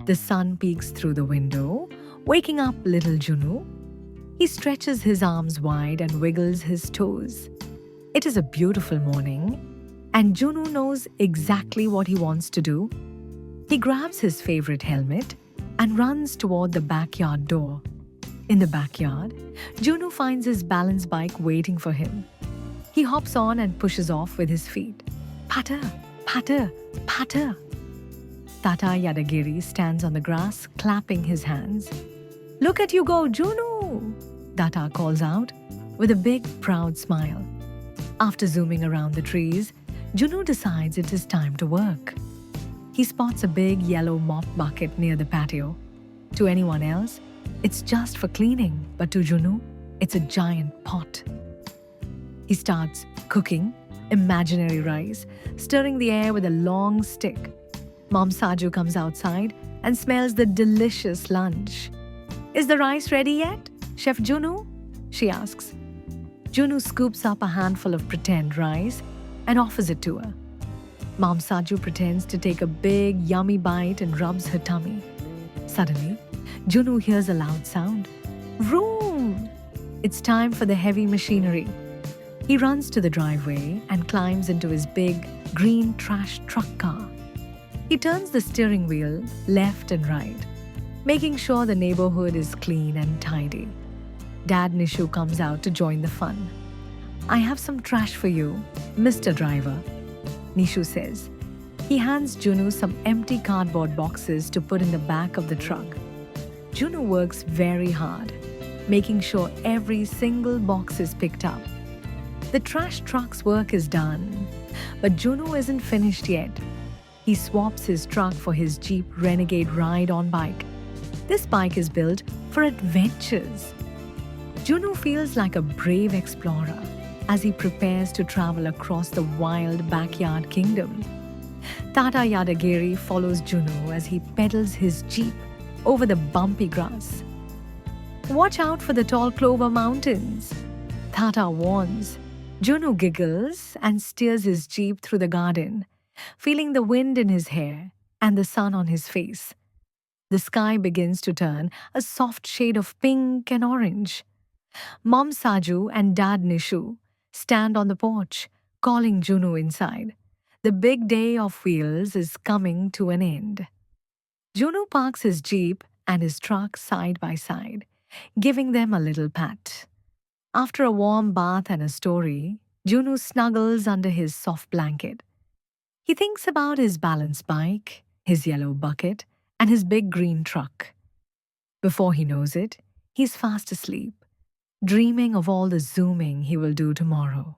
The sun peeks through the window, waking up little Junnu. He stretches his arms wide and wiggles his toes. It is a beautiful morning, and Junnu knows exactly what he wants to do. He grabs his favorite helmet and runs toward the backyard door. In the backyard, Junnu finds his balance bike waiting for him. He hops on and pushes off with his feet. Patter, patter, patter. Tata Yadagiri stands on the grass, clapping his hands. Look at you go, Junnu! Tata calls out with a big, proud smile. After zooming around the trees, Junnu decides it is time to work. He spots a big yellow mop bucket near the patio. To anyone else, it's just for cleaning, but to Junnu, it's a giant pot. He starts cooking imaginary rice, stirring the air with a long stick. Mom Saju comes outside and smells the delicious lunch. Is the rice ready yet, Chef Junnu? She asks. Junnu scoops up a handful of pretend rice and offers it to her. Mom Saju pretends to take a big, yummy bite and rubs her tummy. Suddenly, Junnu hears a loud sound. Vroom! It's time for the heavy machinery. He runs to the driveway and climbs into his big, green trash truck car. He turns the steering wheel left and right, making sure the neighborhood is clean and tidy. Dad Nishu comes out to join the fun. I have some trash for you, Mr. Driver, Nishu says. He hands Junnu some empty cardboard boxes to put in the back of the truck. Junnu works very hard, making sure every single box is picked up. The trash truck's work is done, but Junnu isn't finished yet. He swaps his truck for his Jeep Renegade ride-on bike. This bike is built for adventures. Junnu feels like a brave explorer as he prepares to travel across the wild backyard kingdom. Tata Yadagiri follows Junnu as he pedals his Jeep over the bumpy grass. Watch out for the tall clover mountains, Tata warns. Junnu giggles and steers his Jeep through the garden, feeling the wind in his hair and the sun on his face. The sky begins to turn a soft shade of pink and orange. Mom Saju and Dad Nishu stand on the porch, calling Junnu inside. The big day of wheels is coming to an end. Junnu parks his Jeep and his truck side by side, giving them a little pat. After a warm bath and a story, Junnu snuggles under his soft blanket. He thinks about his balance bike, his yellow bucket, and his big green truck. Before he knows it, he's fast asleep, dreaming of all the zooming he will do tomorrow.